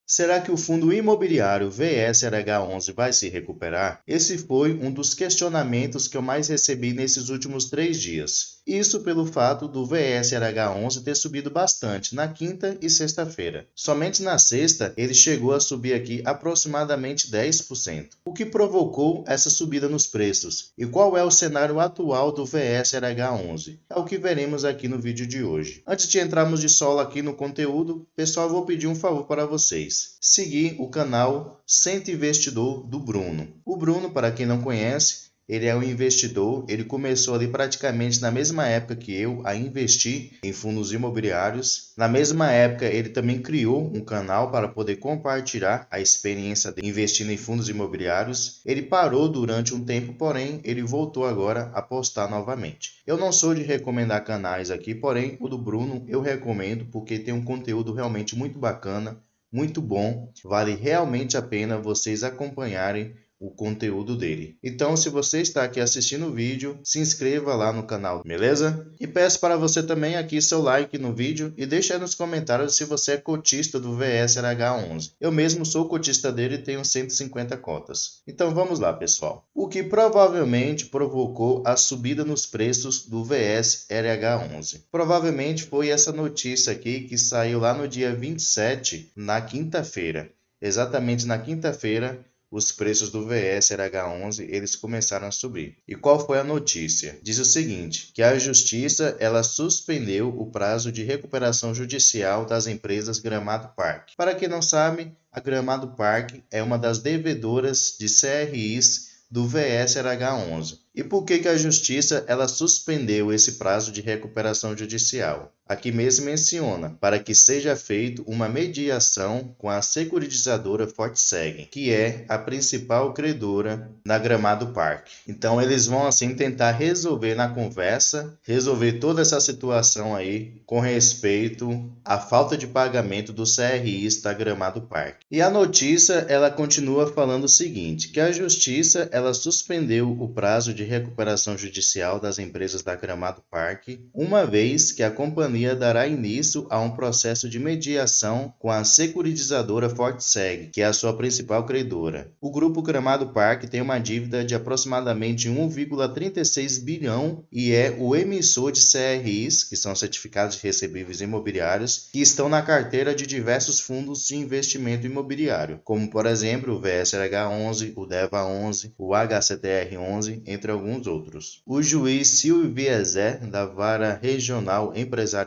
Será que o fundo imobiliário VSRH11 vai se recuperar? Esse foi um dos questionamentos que eu mais recebi nesses últimos 3 dias. Isso pelo fato do VSRH11 ter subido bastante na quinta e sexta-feira. Somente na sexta ele chegou a subir aqui aproximadamente 10%. O que provocou essa subida nos preços? E qual é o cenário atual do VSRH11? É o que veremos aqui no vídeo de hoje. Antes de entrarmos de solo aqui no conteúdo, pessoal, eu vou pedir um favor para vocês. Seguir o canal Centro Investidor do Bruno. O Bruno, para quem não conhece, ele é um investidor, ele começou ali praticamente na mesma época que eu a investir em fundos imobiliários. Na mesma época, ele também criou um canal para poder compartilhar a experiência de investindo em fundos imobiliários. Ele parou durante um tempo, porém, ele voltou agora a postar novamente. Eu não sou de recomendar canais aqui, porém, o do Bruno eu recomendo porque tem um conteúdo realmente muito bacana, muito bom, vale realmente a pena vocês acompanharem o conteúdo dele. Então, se você está aqui assistindo o vídeo, se inscreva lá no canal, beleza? E peço para você também aqui seu like no vídeo e deixe aí nos comentários se você é cotista do VSRH11. Eu mesmo sou cotista dele e tenho 150 cotas. Então vamos lá, pessoal. O que provavelmente provocou a subida nos preços do VSRH11? Provavelmente foi essa notícia aqui que saiu lá no dia 27, na quinta-feira. Exatamente na quinta-feira, os preços do VSRH11 eles começaram a subir. E qual foi a notícia? Diz o seguinte, que a Justiça ela suspendeu o prazo de recuperação judicial das empresas Gramado Parque. Para quem não sabe, a Gramado Parque é uma das devedoras de CRIs do VSRH11. E por que a Justiça ela suspendeu esse prazo de recuperação judicial? Aqui mesmo menciona, para que seja feita uma mediação com a securitizadora Fortseg, que é a principal credora na Gramado Parque. Então eles vão assim tentar resolver na conversa, resolver toda essa situação aí com respeito à falta de pagamento do CRIs da Gramado Parque. E a notícia ela continua falando o seguinte, que a Justiça ela suspendeu o prazo de recuperação judicial das empresas da Gramado Parque, uma vez que a companhia dará início a um processo de mediação com a securitizadora Fortseg, que é a sua principal credora. O grupo Gramado Parque tem uma dívida de aproximadamente 1,36 bilhão e é o emissor de CRIs, que são certificados de recebíveis imobiliários, que estão na carteira de diversos fundos de investimento imobiliário, como por exemplo o VSRH11, o DEVA11, o HCTR11, entre alguns outros. O juiz Silvio Vieser, da Vara Regional Empresarial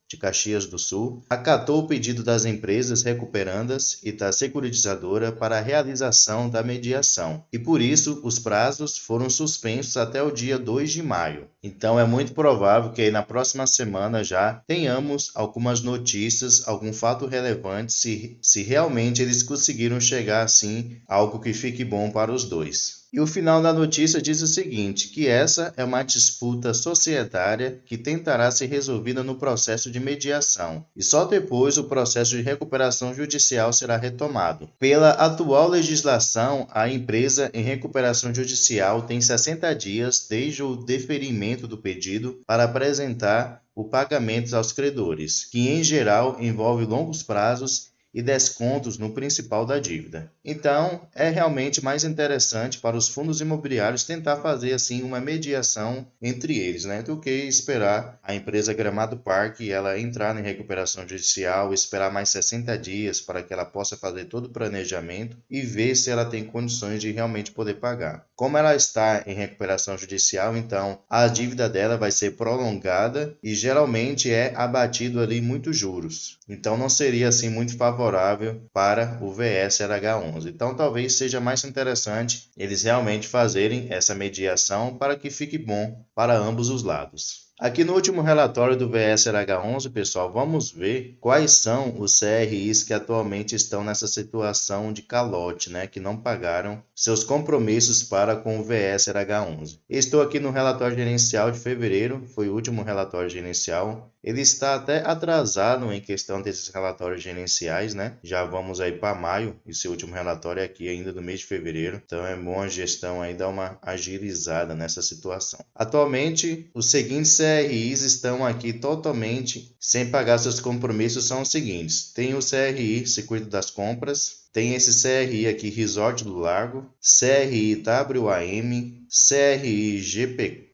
de Caxias do Sul, acatou o pedido das empresas recuperandas e da securitizadora para a realização da mediação, e por isso os prazos foram suspensos até o dia 2 de maio. Então é muito provável que aí na próxima semana já tenhamos algumas notícias, algum fato relevante, se realmente eles conseguiram chegar assim a algo que fique bom para os dois. E o final da notícia diz o seguinte, que essa é uma disputa societária que tentará ser resolvida no processo de mediação, e só depois o processo de recuperação judicial será retomado. Pela atual legislação, a empresa em recuperação judicial tem 60 dias desde o deferimento do pedido para apresentar o pagamento aos credores, que em geral envolve longos prazos e descontos no principal da dívida. Então, é realmente mais interessante para os fundos imobiliários tentar fazer assim uma mediação entre eles, do que esperar a empresa Gramado Parque ela entrar em recuperação judicial, esperar mais 60 dias para que ela possa fazer todo o planejamento e ver se ela tem condições de realmente poder pagar. Como ela está em recuperação judicial, então a dívida dela vai ser prolongada e geralmente é abatido ali muitos juros. Então não seria assim muito favorável para o VSRH11. Então talvez seja mais interessante eles realmente fazerem essa mediação para que fique bom para ambos os lados. Aqui no último relatório do VSRH11, pessoal, vamos ver quais são os CRIs que atualmente estão nessa situação de calote, que não pagaram seus compromissos para com o VSRH11. Estou aqui no relatório gerencial de fevereiro, foi o último relatório gerencial. Ele está até atrasado em questão desses relatórios gerenciais, Já vamos aí para maio, esse último relatório é aqui ainda do mês de fevereiro. Então é bom a gestão aí dar uma agilizada nessa situação. Atualmente, os seguintes CRIs estão aqui totalmente sem pagar seus compromissos são os seguintes. Tem o CRI, Circuito das Compras, tem esse CRI aqui, Resort do Lago, CRI WAM, CRI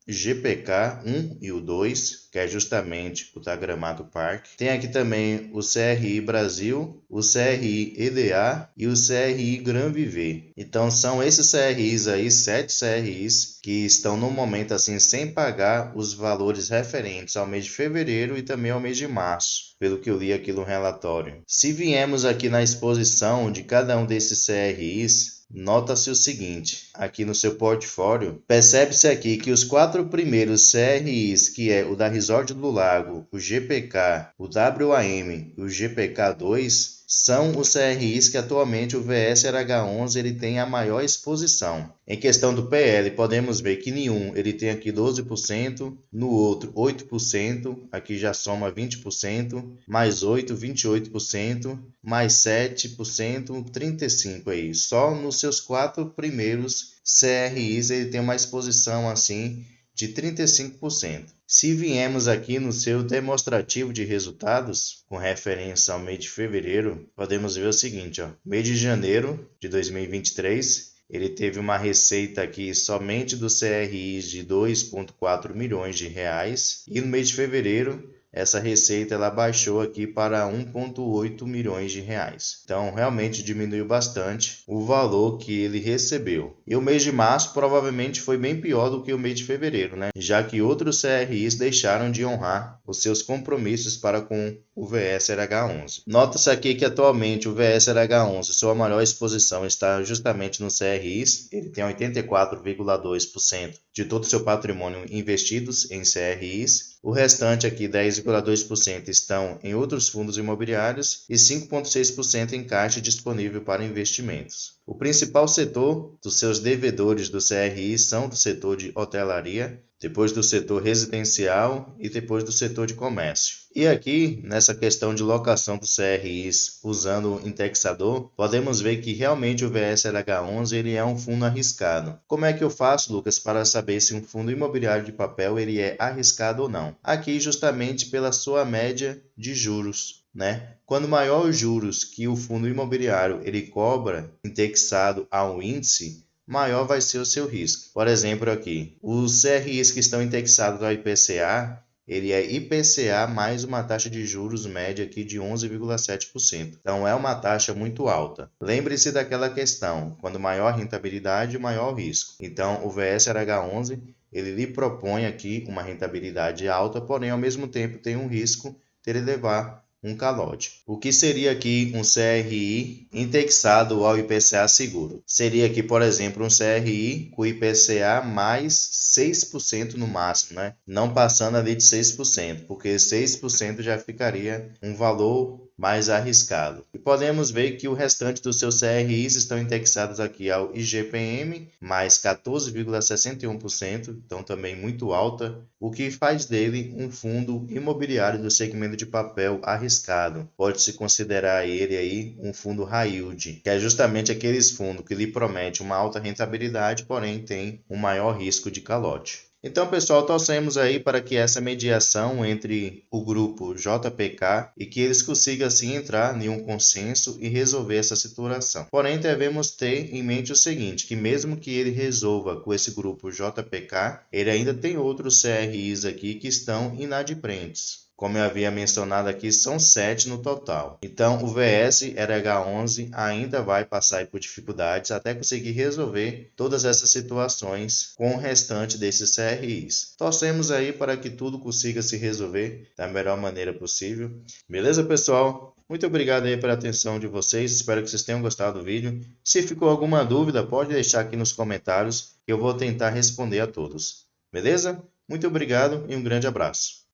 GPK 1 e o 2, que é justamente o da Gramado Park. Tem aqui também o CRI Brasil, o CRI EDA e o CRI Gran Viver. Então são esses CRIs aí, 7 CRIs, que estão no momento assim sem pagar os valores referentes ao mês de fevereiro e também ao mês de março, pelo que eu li aqui no relatório. Se viemos aqui na exposição de cada um desses CRIs, nota-se o seguinte, aqui no seu portfólio, percebe-se aqui que os 4 primeiros CRIs, que é o da Resort do Lago, o GPK, o WAM e o GPK2, são os CRIs que atualmente o VSRH11 ele tem a maior exposição. Em questão do PL, podemos ver que em um ele tem aqui 12%, no outro 8%, aqui já soma 20%, mais 8, 28%, mais 7%, 35% aí. Só nos seus 4 primeiros CRIs ele tem uma exposição assim de 35%. Se viemos aqui no seu demonstrativo de resultados, com referência ao mês de fevereiro, podemos ver o seguinte, ó, mês de janeiro de 2023, ele teve uma receita aqui somente do CRIs de 2,4 milhões de reais, e no mês de fevereiro, essa receita ela baixou aqui para 1,8 milhões de reais. Então, realmente diminuiu bastante o valor que ele recebeu. E o mês de março provavelmente foi bem pior do que o mês de fevereiro, né? Já que outros CRIs deixaram de honrar os seus compromissos para com o VSRH11. Nota-se aqui que atualmente o VSRH11, sua maior exposição está justamente no CRIs. Ele tem 84,2% de todo o seu patrimônio investidos em CRIs. O restante aqui, 10,2%, estão em outros fundos imobiliários e 5,6% em caixa disponível para investimentos. O principal setor dos seus devedores do CRI são do setor de hotelaria, depois do setor residencial e depois do setor de comércio. E aqui, nessa questão de locação dos CRIs usando o indexador, podemos ver que realmente o VSLH11 ele é um fundo arriscado. Como é que eu faço, Lucas, para saber se um fundo imobiliário de papel ele é arriscado ou não? Aqui justamente pela sua média de juros, né? Quando maior os juros que o fundo imobiliário ele cobra indexado ao índice, maior vai ser o seu risco. Por exemplo, aqui, os CRIs que estão indexados ao IPCA, ele é IPCA mais uma taxa de juros média aqui de 11,7%. Então, é uma taxa muito alta. Lembre-se daquela questão, quando maior a rentabilidade, maior o risco. Então, o VSRH11, ele lhe propõe aqui uma rentabilidade alta, porém, ao mesmo tempo, tem um risco de ele levar um calote. O que seria aqui um CRI indexado ao IPCA seguro? Seria aqui, por exemplo, um CRI com IPCA mais 6% no máximo, né? Não passando ali de 6%, porque 6% já ficaria um valor mais arriscado. E podemos ver que o restante dos seus CRIs estão indexados aqui ao IGPM, mais 14,61%, então também muito alta, o que faz dele um fundo imobiliário do segmento de papel arriscado. Pode-se considerar ele aí um fundo high yield, que é justamente aqueles fundos que lhe prometem uma alta rentabilidade, porém tem um maior risco de calote. Então, pessoal, torcemos aí para que essa mediação entre o grupo JPK e que eles consigam assim entrar em um consenso e resolver essa situação. Porém, devemos ter em mente o seguinte, que mesmo que ele resolva com esse grupo JPK, ele ainda tem outros CRIs aqui que estão inadimplentes. Como eu havia mencionado aqui, são 7 no total. Então, o VSRH11 ainda vai passar por dificuldades até conseguir resolver todas essas situações com o restante desses CRIs. Torcemos aí para que tudo consiga se resolver da melhor maneira possível. Beleza, pessoal? Muito obrigado aí pela atenção de vocês. Espero que vocês tenham gostado do vídeo. Se ficou alguma dúvida, pode deixar aqui nos comentários que eu vou tentar responder a todos. Beleza? Muito obrigado e um grande abraço.